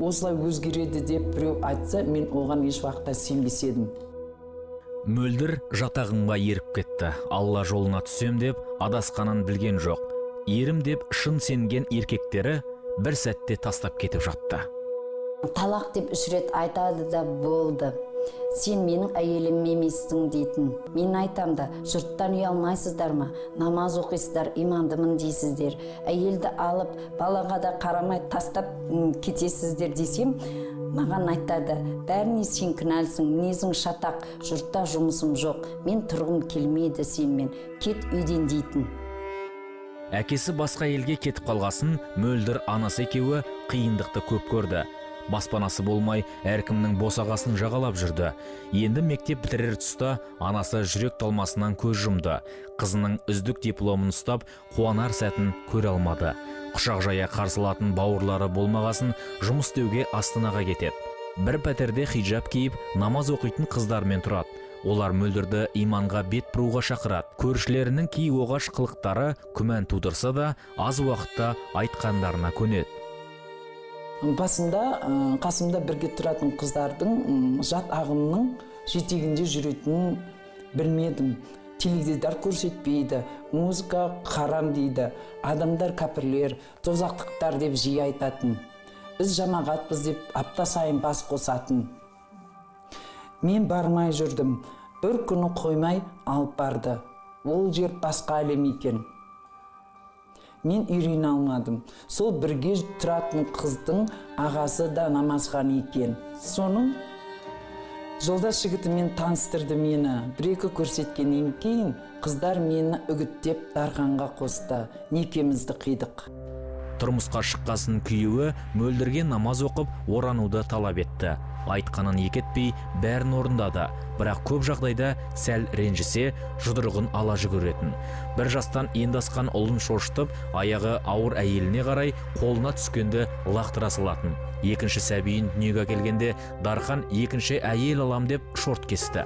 осылай өзгереді деп біреу айтса, мен оған еш уақытта сенбес едім. Мөлдір жатағымға еріп кетті. Алла жолына түсем деп адасқанын білген жоқ. Ерім деп шын сенген еркектері бір сәтте тастап кетіп жатты. Талақ деп 3 рет айтады да болды. Сен менің әйелім емессің дейтін. Мен айтам да, жұрттан ұялмайсыздар ма? Намаз оқисыздар, имандымын дейсіздер. Әйелді алып, балаға да қарамай тастап кетесіздер десем, маған айтады, бәріне сен кінәлісің, мінезің шатақ, жұртта жұмысым жоқ. Мен тұрғым келмейді сенмен, кет үйден дейтін. Әкесі басқа елге кетіп қалғасын, Мөлдір анасы екеуі қиындықты көп көрді. Баспанасы болмай, әркімнің босағасын жағалап жүрді. Енді мектеп бітірер тұста анасы жүрек талмасынан көз жұмды. Қызының үздік дипломын ұстап, қуанар сәтін көре алмады. Құшақ жая қарсылатын бауырлары болмағасын, жұмыс істеуге Астанаға кетеді. Бір пәтерде хиджаб киіп, намаз оқитын қыздармен тұрады. Олар Мөлдірді иманға бет бұруға шақырады. Көршілерінің кей оғаш қылықтары күмән тудырса да, аз уақытта айтқандарына көнеді. Басында қасымда бірге тұратын қыздардың жат ағымның жетегінде жүретінін білмедім. Теледидар көрсетпейді, музыка харам дейді, адамдар кәпірлер, тозақтықтар деп жиі айтатын. Біз жамағатпыз деп апта сайын бас қосатын. Мен бармай жүрдім, бір күні қоймай алып барды. Ол жер басқа әлем екен. Мен үйрене алмадым. Сол бірге тұратын қыздың ағасы да намазхан екен. Соның жолдас жігітімен таныстырды мені. Бір-екі көрсеткеннен кейін қыздар мені үгіттеп дарханға қосты. Некемізді қидық. Тұрмысқа шыққасын күйеуі Мөлдірге намаз оқып, орануды талап етті. Айтқанын екетпей бәрін орындады, бірақ көп жағдайда сәл ренжісе, жұдырығын ала жүгіретін. Бір жастан енді асқан ұлын шошытып, аяғы ауыр әйеліне қарай қолына түскенді лақтыра салатын. Екінші сәбиін дүниеге келгенде дархан екінші әйел алам деп шорт кесті.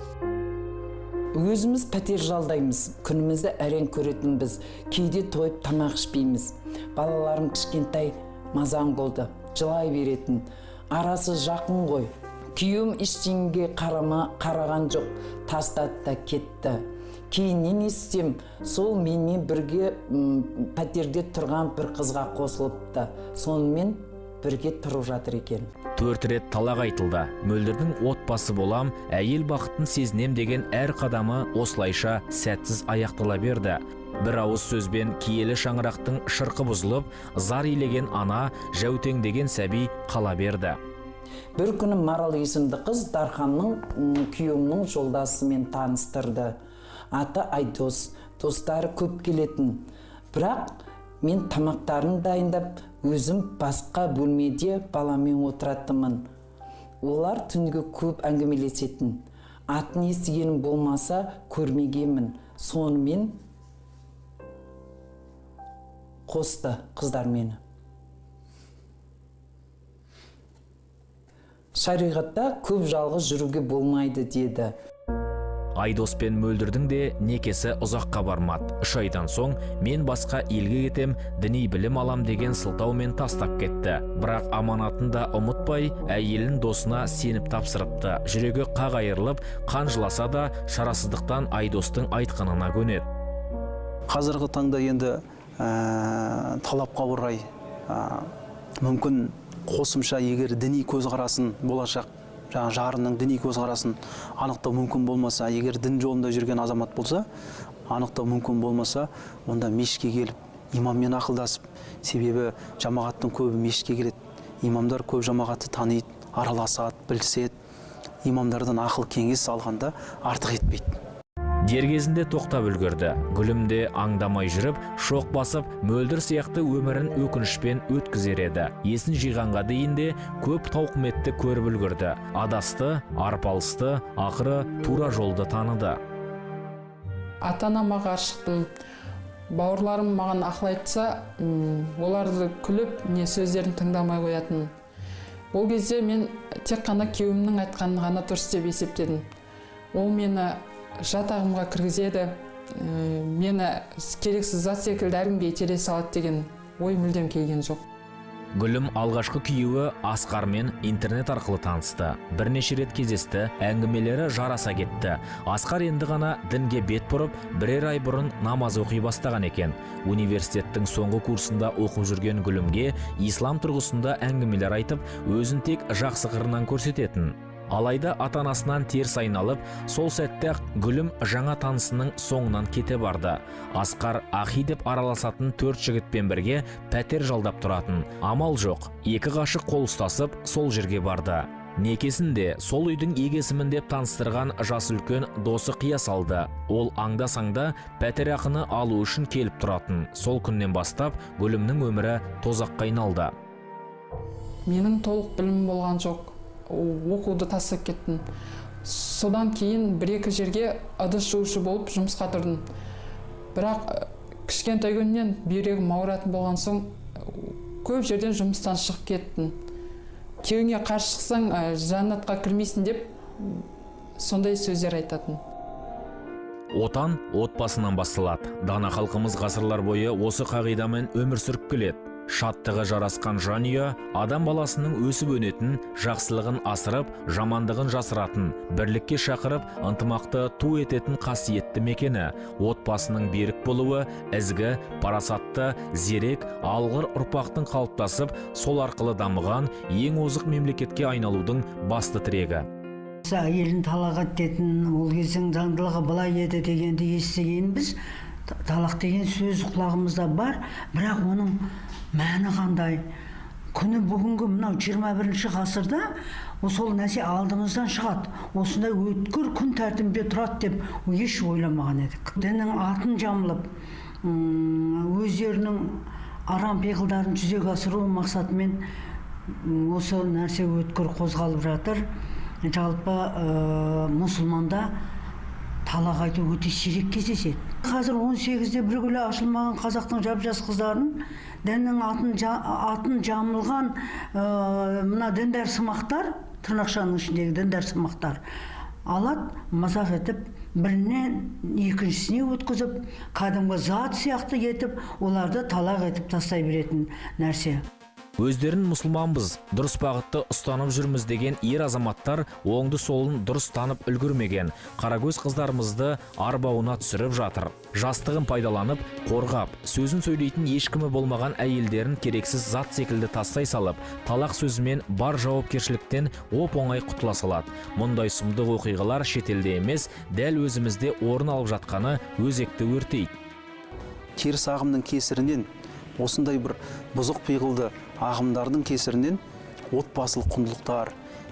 Өзіміз пәтер жалдаймыз, күнімізді әрең көретін біз, кейде тойып тамақ ішпейміз. Балаларым кішкентай мазаң болды, жылай беретін. Арасы жақын ғой. Күйеуім ештеңеге қараған жоқ, тастады да кетті. Кейіннен естісем, сол менімен бірге пәтерде тұрған бір қызға қосылыпты. Сонымен бірге тұрып жатыр екен. 4 рет талақ айтылды. Мөлдірдің отбасы болам, әйел бақытын сезінем деген әр қадамы осылайша сәтсіз аяқтала берді. Бір ауыз сөзбен киелі шаңырақтың шырқы бұзылып, зар илеген ана, жәутеңдеген сәби қала берді. Бір күні Марал есімді қыз Дарханның күйеуімнің жолдасымен таныстырды. Аты Айдос, достары көп келетін. Бірақ мен тамақтарын дайындап, өзім басқа бөлмеде баламен отыратынмын. Олар түнгі көп әңгімелесетін. Атын естігенім болмаса көрмегенмін. Сонымен қосты қыздар мені. Шариғатта көп жалғыз жүруге болмайды деді. Айдос пен Мөлдірдің де некесі ұзаққа бармады. 3 айдан соң мен басқа елге кетем, діни білім алам деген сылтаумен тастап кетті. Бірақ аманатын да ұмытпай, әйелін досына сеніп тапсырыпты. Жүрегі қақ айырылып, қан жыласа да шарасыздықтан Айдостың айтқанына көнеді. Қазіргі таңда енді талапқа орай мүмкін қосымша егер діни көзқарасын болашақ жарының діни көзқарасын анықтау мүмкін болмаса, егер дін жолында жүрген азамат болса, анықтау мүмкін болмаса, онда мешітке келіп имаммен ақылдасып, себебі жамағаттың көбі мешітке келеді. Имамдар көп жамағатты таниды, араласады, біліседі. Имамдардан ақыл кеңес алғанда артық етпейді. Дер кезінде тоқтап үлгерді. Гүлімде аңдамай жүріп, шоқ басып, Мөлдір сияқты өмірін өкінішпен өткізер еді. Есін жиғанға дейінде көп тауқыметті көріп үлгерді. Адасты, арпалысты, ақыры тура жолды таныды. Ата-анама ғашықтым. Бауырларым маған ақыл айтса, оларды күліп, не сөздерін тыңдамай қоятын. Ол кезде мен тек қана күйеуімнің айтқанын ғана дұрыс деп есептедім. Ол мені жат ағымға кіргізеді, мені керексіз зат секілді әркімге итере салады деген ой мүлдем келген жоқ. Гүлім алғашқы күйеуі Асқармен интернет арқылы танысты. Бірнеше рет кездесті, әңгімелері жараса кетті. Асқар енді ғана дінге бет бұрып, бірер ай бұрын намаз оқи бастаған екен. Университеттің соңғы курсында оқып жүрген Гүлімге ислам тұрғысында әңгімелер айтып, өзін тек жақсы қырынан көрсететін. Алайда ата-анасынан теріс айналып, сол сәтте Гүлім жаңа танысының соңынан кете барды. Асқар Ахи деп араласатын 4 жігітпен бірге пәтер жалдап тұратын. Амал жоқ, екі ғашық қол ұстасып, сол жерге барды. Некесінде сол үйдің егесімін деп таныстырған жас үлкен досы қия салды. Ол аңда-саңда пәтер ақыны алу үшін келіп тұратын. Сол күннен бастап Гүлімнің өмірі тозаққа айналды. Менің толық білімім болған жоқ. Оқуды тастап кеттім. Содан кейін 1-2 жерге ыдыс жуушы болып жұмысқа тұрдым. Бірақ кішкентай күннен бүйрегім ауыратын болған соң көп жерден жұмыстан шығып кеттім. Күйеуіңе қарсы шықсаң жаннатқа кірмейсің деп сондай сөздер айтатын. Отан отбасынан басталады. Дана халқымыз ғасырлар бойы осы қағидамен өмір сүріп келеді. Шаттығы жарасқан жанұя адам баласының өсіп өнетін, жақсылығын асырып, жамандығын жасыратын, бірлікке шақырып, ынтымақты ту ететін қасиетті мекені. Отбасының берік болуы, ізгі, парасатты, зерек, алғыр ұрпақтың қалыптасып, сол арқылы дамыған ең озық мемлекетке айналудың басты тірегі. Әйелін талақ еттетін, ол кездің заңдылығы былай еді дегенді естігенбіз. Талақ деген сөз құлағымызда бар, бірақ оның мәні қандай? Күні бүгінгі мынау 21-ші ғасырда сол нәрсе алдымыздан шығады. Осындай өткір күн тәртібінде тұрады деп еш ойламаған едік. Діннің атын жамылып, өздерінің арам пиғылдарын жүзеге асыру мақсатымен осы нәрсе өткір қозғалып жатыр. Жалпы мұсылманда талақ айту өте сирек кездеседі. Қазір 18-де бір күлі ашылмаған қазақтың жап-жас қыздарын діннің атын жамылған мына діндар сымақтар, тырнақшаның ішіндегі діндар сымақтар алады, мазақ етіп, бірінен екіншісіне өткізіп, кәдімгі зат сияқты етіп, оларды талақ етіп тастай беретін нәрсе. Өздерін мұсылманбыз, дұрыс бағытты ұстанып жүрміз деген ер азаматтар оңды солын дұрыс танып үлгірмеген. Қарагөз қыздарымызды арбауына түсіріп жатыр. Жастығын пайдаланып, қорғап, сөзін сөйлейтін ешкімі болмаған әйелдерін керексіз зат секілді тастай салып, талақ сөзімен бар жауапкершіліктен оп-оңай құтыла салады. Мұндай сұмдық оқиғалар шетелде емес, дәл өзімізде орын алып жатқаны өзекті өртейді. Теріс ағымның кесірінен, осындай бір бұзық пиғылды ағымдардың кесірінен отбасылық құндылықтар,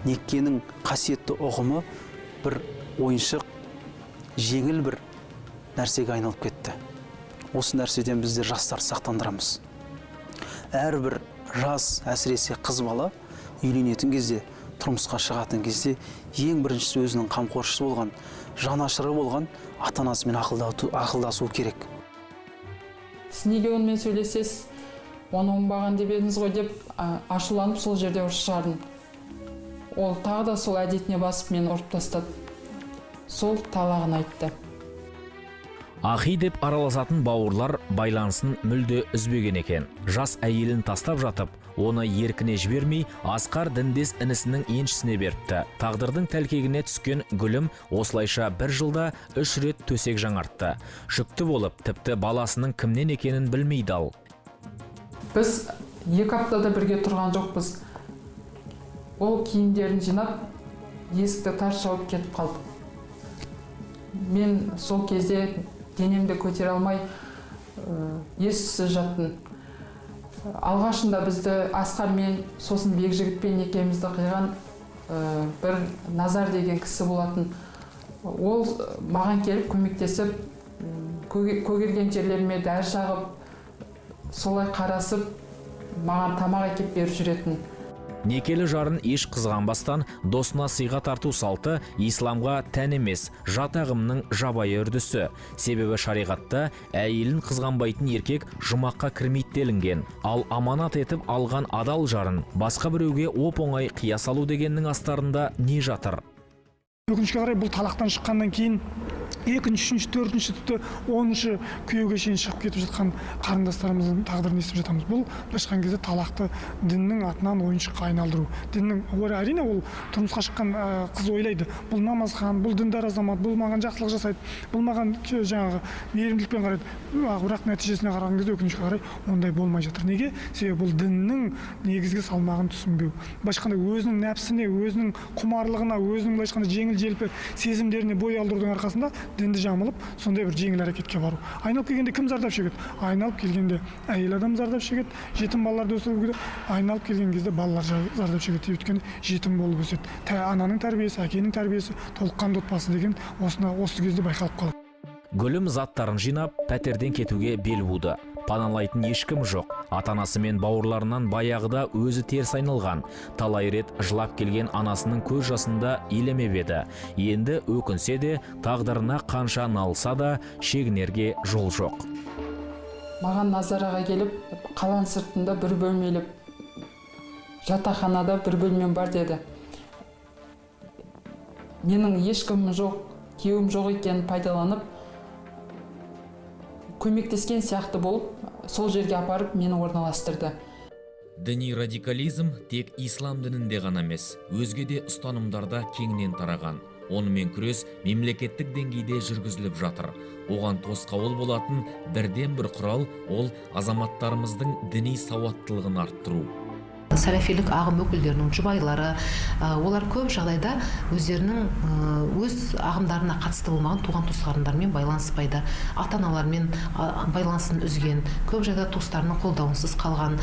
некенің қасиетті ұғымы бір ойыншық, жеңіл бір нәрсеге айналып кетті. Осы нәрседен біздер жастар сақтандырамыз. Әрбір жас, әсіресе қыз бала үйленетін кезде, тұрмысқа шығатын кезде ең біріншісі өзінің қамқоршысы болған, жанашыры болған ата-анасымен ақылдасу керек. Сіз неге онымен сөйлесесіз? Оны оңбаған деп едіңіз ғой деп ашуланып сол жерде ұрыс шығардым. Ол тағы да сол әдетіне басып мені ұрып тастады. Сол талағын айтты. Ахи деп араласатын бауырлар байланысын мүлде үзбеген екен. Жас әйелін тастап жатып, оны еркіне жібермей, Асқар діндес інісінің еншісіне беріпті. Тағдырдың тәлкегіне түскен Гүлім осылайша 1 жылда 3 рет төсек жаңартты. Жүкті болып, тіпті баласының кімнен екенін білмейді ал. Біз 2 аптада бірге тұрған жоқпыз. Ол киімдерін жинап, есікті тарс жауып кетіп қалды. Мен сол кезде денемді көтере алмай, ессіз жаттым. Алғашында бізді Асқармен, сосын Бекжігітпен екеумізді қиған бір Назар деген кісі болатын. Ол маған келіп көмектесіп, көгерген жерлеріме дәрі жағып, солай қарасып, маған тамақ әкеп беріп жүретін. Некелі жарын еш қызғанбастан досына сыйға тарту салты исламға тән емес, жат ағымның жабайы үрдісі. Себебі шариғатта әйелін қызғанбайтын еркек жұмаққа кірмейді делінген. Ал аманат етіп алған адал жарын басқа біреуге оп-оңай қия салу дегеннің астарында не жатыр? Өкінішке қарай бұл талақтан шыққаннан кейін екінші, үшінші, төртінші, тіпті 10-шы күйеуге шейін шығып кетіп жатқан қарындастарымыздың тағдырын естіп жатамыз. Бұл былайша айтқан кезде талақты діннің атынан ойыншыққа айналдыру. Діннің әрине ол тұрмысқа шыққан қыз ойлайды, бұл намазхан, бұл діндар азамат, бұл маған жақсылық жасайды, бұл маған жаңағы мейірімділікпен қарайды. Бірақ нәтижесіне қараған кезде өкінішке қарай ондай болмай жатыр. Неге? Себебі бұл діннің негізгі салмағын түсінбеу. Былайша айтқанда өзінің нәпсіне, өзінің құмарлығына, өзінің былайша айтқанда жеңіл-желпі сезімдеріне бой алдырудың арқасында дінді жамылып, сондай бір жеңіл әрекетке бару. Айналып келгенде кім зардап шегеді? Айналып келгенде әйел адам зардап шегеді, жетім балаларды өсіруге, айналып келген кезде балалар зардап шегеді. Өйткені жетім болып өседі. Ананың тәрбиесі, әкенің тәрбиесі, толыққанды отбасы деген осы кезде байқалып қалады. Гүлім заттарын жинап, пәтерден кетуге бел буды. Паналайтын ешкім жоқ. Ата-анасы мен бауырларынан баяғыда өзі теріс айналған. Талай рет жылап келген анасының көз жасында елемеп еді. Енді өкінсе де, тағдырына қанша налса да, шегінерге жол жоқ. Маған Назараға келіп, қаланың сыртында бір бөлмеліп, жатақханада бір бөлмем бар деді. Менің ешкімім жоқ, күйеуім жоқ екенін пайдаланып, көмектескен сияқты болып, сол жерге апарып мені орналастырды. Діни радикализм тек ислам дінінде ғана емес, өзге де ұстанымдарда кеңінен тараған. Онымен күрес мемлекеттік деңгейде жүргізіліп жатыр. Оған тосқауыл болатын бірден бір құрал ол азаматтарымыздың діни сауаттылығын арттыру. Сәләфилік ағым өкілдерінің жұбайлары, олар көп жағдайда өздерінің өз ағымдарына қатысты болмаған туған туыстарымен байланыспайды, ата-аналармен байланысын үзген, көп жағдайда туыстарының қолдауынсыз қалған,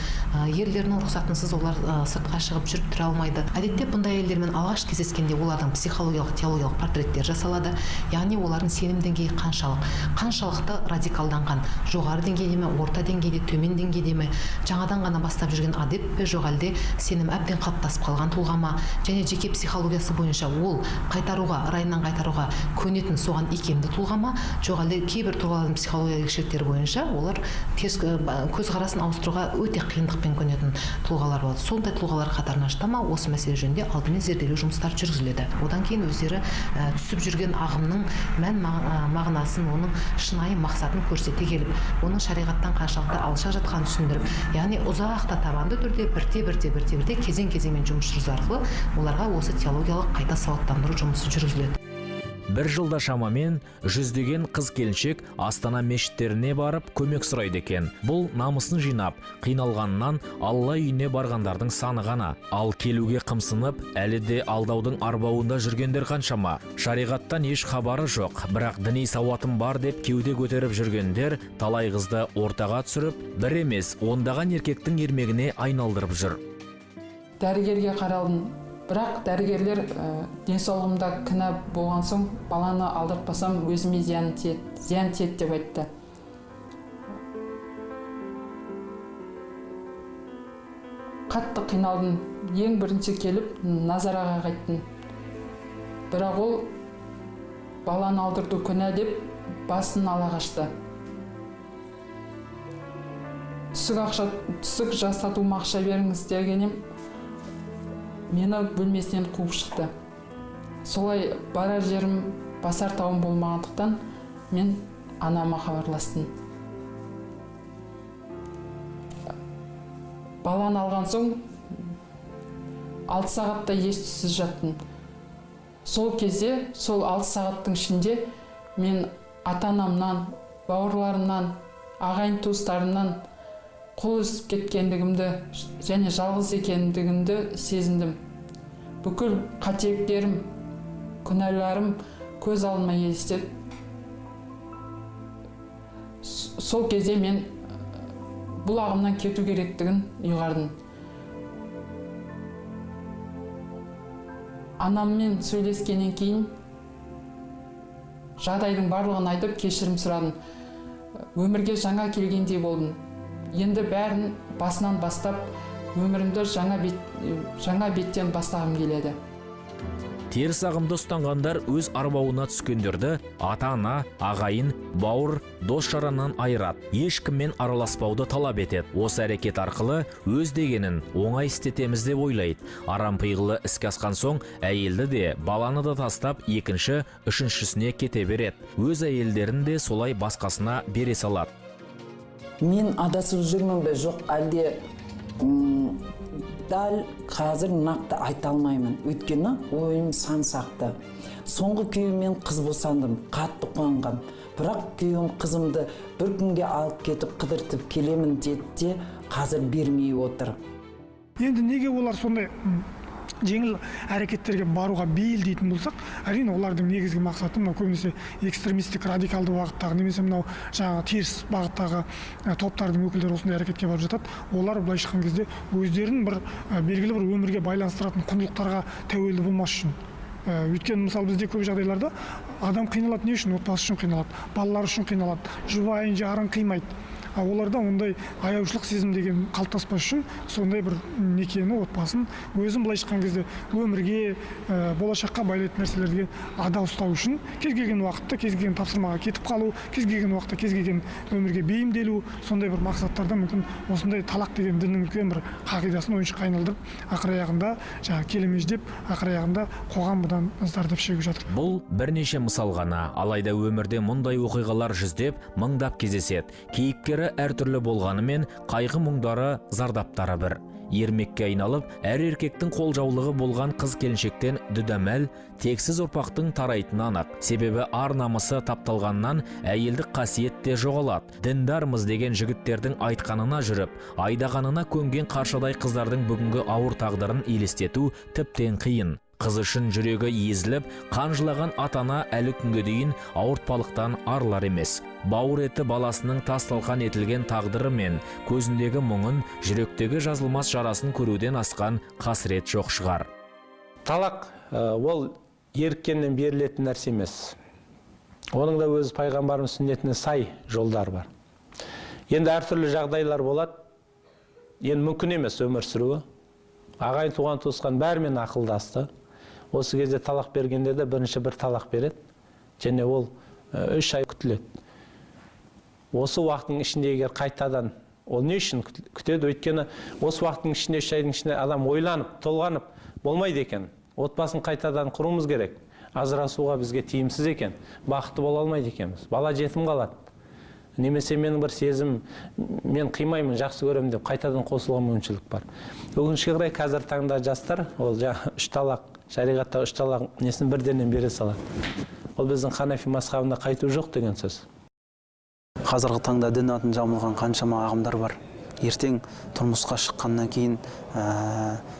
ерлерінің рұқсатынсыз олар сыртқа шығып жүріп тұра алмайды. Әдетте бұндай әйелдермен алғаш кездескенде олардың психологиялық, теологиялық портреттер жасалады. Яғни олардың сенім деңгейі қаншалықты радикалданған, жоғары деңгейде ме, орта деңгейде, төмен деңгейде ме, жаңадан ғана бастап жүрген адеп пе, жоқ әлде сенім әбден қалыптасып қалған тұлғама, және жеке психологиясы бойынша ол райынан қайтаруға көнетін соған икемді тұлғама, жоқ әлде кейбір тұлғалардың психологиялық ерекшеліктері бойынша олар көзқарасын ауыстыруға өте қиындықпен көнетін тұлғалар болады. Сондай тұлғалар қатарына жатама, осы мәселе жөнінде алдымен зерделеу жұмыстары жүргізіледі. Одан кейін өздері түсіп жүрген ағымның мән мағынасын, оның шынайы мақсатын көрсете келіп, оның шариғаттан қаншалықты алша жатқанын түсіндіріп, яғни ұзақ та табанды түрде бірте-бірте кезең-кезеңмен жұмыс жүргізу арқылы оларға осы теологиялық қайта сауаттандыру жұмысы жүргізіледі. Бір жылда шамамен жүздеген қыз-келіншек Астана мешіттеріне барып көмек сұрайды екен. Бұл намысын жинап, қиналғаннан Алла үйіне барғандардың саны ғана. Ал келуге қымсынып, әлі де алдаудың арбауында жүргендер қаншама. Шариғаттан еш хабары жоқ, бірақ діни сауатым бар деп кеуде көтеріп жүргендер талай қызды ортаға түсіріп, бір емес, ондаған еркектің ермегіне айналдырып жүр. Дәрігерге қаралдым. Бірақ дәрігерлер денсаулығымда кінә болған соң баланы алдыртпасам өзіме зиян тиеді деп айтты. Қатты қиналдым. Ең бірінші келіп Назараға қайттым. Бірақ ол баланы алдырту күнә деп басын ала қашты. Түсік жасатуыма ақша беріңіз дегенім мені бөлмесінен қуып шықты. Солай барар жерім, басар тауым болмағандықтан мен анама хабарластым. Баланы алған соң 6 сағатта ес-түссіз жаттым. Сол кезде, сол 6 сағаттың ішінде мен ата-анамнан, бауырларымнан, ағайын туыстарымнан қол үзіп кеткендігімді және жалғыз екендігімді сезіндім. Бүкіл қателіктерім, күнәларым көз алдыма елестеп. Сол кезде мен бұл ағымнан кету керектігін ұйғардым. Анаммен сөйлескеннен кейін жағдайдың барлығын айтып кешірім сұрадым. Өмірге жаңа келгендей болдым. Енді бәрін басынан бастап өмірімді жаңа беттен бастағым келеді. Теріс ағымды ұстанғандар өз арбауына түскендерді ата-ана, ағайын, бауыр, дос жараннан айырады. Ешкіммен араласпауды талап етеді. Осы әрекет арқылы өз дегенін оңай істетеміз деп ойлайды. Арам пиғылы іске асқан соң әйелді де, баланы да тастап, екінші, үшіншісіне кете береді. Өз әйелдерін де солай басқасына бере салады. Мен адасып жүрмін бе, жоқ, әлде дәл қазір нақты айта алмаймын. Өйткені ойым сан сақты. Соңғы күйеуіммен қыз босандым, қатты қуанғам. Бірақ күйеуім қызымды бір күнге алып кетіп қыдыртып келемін деді де, қазір бермей отыр. Енді неге олар сондай жеңіл әрекеттерге баруға бейіл дейтін болсақ, әрине олардың негізгі мақсаты мынау көбінесе экстремистік радикалды бағыттағы немесе мынау жаңағы теріс бағыттағы топтардың өкілдері осындай әрекетке барып жатады. Олар былай шыққан кезде өздерін бір белгілі бір өмірге байланыстыратын құндылықтарға тәуелді болмас үшін. Өйткені мысалы бізде көп жағдайларда адам қиналады, не үшін? Отбасы үшін қиналады, балалар үшін қиналады, жұбайын жарын қимайды. Оларда ондай аяушылық сезім деген қалыптаспас үшін сондай бір некені, отбасын өзін былай шыққан кезде өмірге, болашаққа байлайтын нәрселерге ада ұстау үшін кез келген уақытта кез келген тапсырмаға кетіп қалу, кез келген уақытта кез келген өмірге бейімделу, сондай бір мақсаттарда мүмкін осындай талақ деген діннің үлкен бір қағидасын ойыншыққа айналдырып, ақыр аяғында жаңағы келемеждеп, ақыр аяғында қоғам бұдан зардап шегіп жатыр. Бұл бірнеше мысал ғана, алайда өмірде мұндай оқиғалар жүздеп, мыңдап кездеседі. Кейіпкері әртүрлі болғанымен, қайғы мұңдары, зардаптары бір. Ермекке айналып, әр еркектің қолжаулығы болған қыз келіншектен дүдәмәл, тексіз ұрпақтың тарайтыны анық. Себебі ар намысы тапталғаннан әйелдік қасиет те жоғалады. Діндармыз деген жігіттердің айтқанына жүріп, айдағанына көнген қаршадай қыздардың бүгінгі ауыр тағдырын елестету тіптен қиын. Қыз үшін жүрегі езіліп, қан жылаған атана әлі күнге дейін ауыртпалықтан арылар емес. Бауыр еті баласының тас-талқан етілген тағдыры мен көзіндегі мұңын, жүректегі жазылмас жарасын көруден асқан қасірет жоқ шығар. Талақ ол еріккеннен берілетін нәрсе емес. Оның да өз пайғамбарымыз сүннетіне сай жолдар бар. Енді әртүрлі жағдайлар болады. Енді мүмкін емес өмір сүруі. Ағайын туған туысқан бәрімен ақылдасты. Осы кезде талақ бергенде де бірінші бір талақ береді, және ол 3 ай күтіледі. Осы уақыттың ішінде егер қайтадан, ол не үшін күтеді? Өйткені осы уақыттың ішінде 3 айдың ішінде адам ойланып, толғанып болмайды екен. Отбасын қайтадан құруымыз керек. Ажырасуға бізге тиімсіз екен. Бақытты бола алмайды екенбіз. Бала жетім қалады. Немесе менің бір сезім, мен қимаймын, жақсы көремін деп қайтадан қосылуға мүмкіншілік бар. Өкінішке қарай қазір таңда жастар, ол 3 талақ, шариғатта 3 талақ несін бірденен бере салады. Ол біздің Ханафи мазхабында қайту жоқ деген сөз. Қазіргі таңда дін атын жамылған қаншама ағымдар бар. Ертең тұрмысқа шыққаннан кейін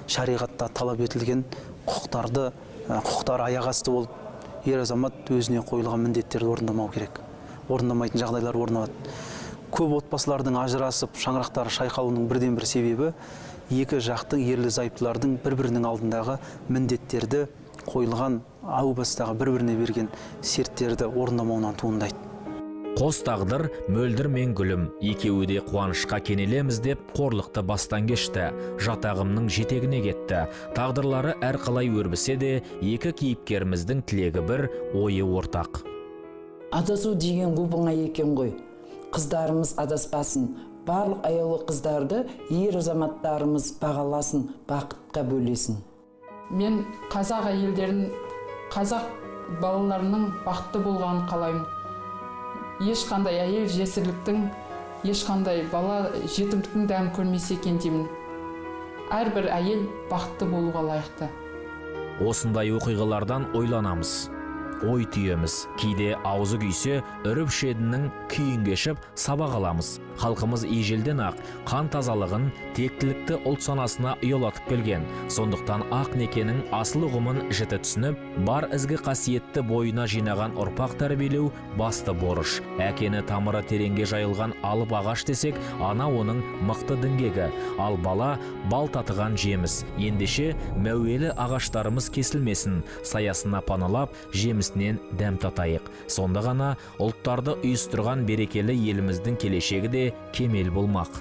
шариғатта талап етілген құқықтары аяқ асты болып, ер азамат өзіне қойылған міндеттерді орындамау керек. Орындамайтын жағдайлар орын алады. Көп отбасылардың ажырасып, шаңырақтары шайқалуының бірден бір себебі екі жақтың ерлі зайыптылардың бір-бірінің алдындағы міндеттерді, қойылған әу бастағы бір-біріне берген серттерді орындамауынан туындайды. Қос тағдыр, мөлдір мен гүлім, екеуі де қуанышқа кенелеміз деп қорлықты бастан кешті. Жатағымның жетегіне кетті. Тағдырлары әрқалай өрбісе де, екі кейіпкеріміздің тілегі бір, ойы ортақ. Адасу деген оңай екен ғой. Қыздарымыз адаспасын. Барлық аяулы қыздарды ер азаматтарымыз бағаласын, бақытқа бөлесін. Мен қазақ әйелдерін, қазақ балаларының бақытты болғанын қалаймын. Ешқандай әйел жесірліктің, ешқандай бала жетімдіктің дәмін көрмесе екен деймін. Әрбір әйел бақытты болуға лайықты. Осындай оқиғалардан ойланамыз. Ой түйеміз. Кейде аузы күйсе, үріп шедінің күйін кешіп сабақ аламыз. Халқымыз ежелден ақ қан тазалығын, тектілікті ұлт санасына ұялатып келген. Сондықтан ақ некенің асыл ұғымын жіті түсініп, бар ізгі қасиетті бойына жинаған ұрпақ тәрбиелеу басты борыш. Әкені тамыры тереңге жайылған алып ағаш десек, ана оның мықты діңгегі, ал бала бал татыған жеміс. Ендеше мәуелі ағаштарымыз кесілмесін, саясына паналап, жемісінен дәм татайық. Сонда ғана ұлттарды ұйыстырған берекелі еліміздің келешегі де кемел болмақ.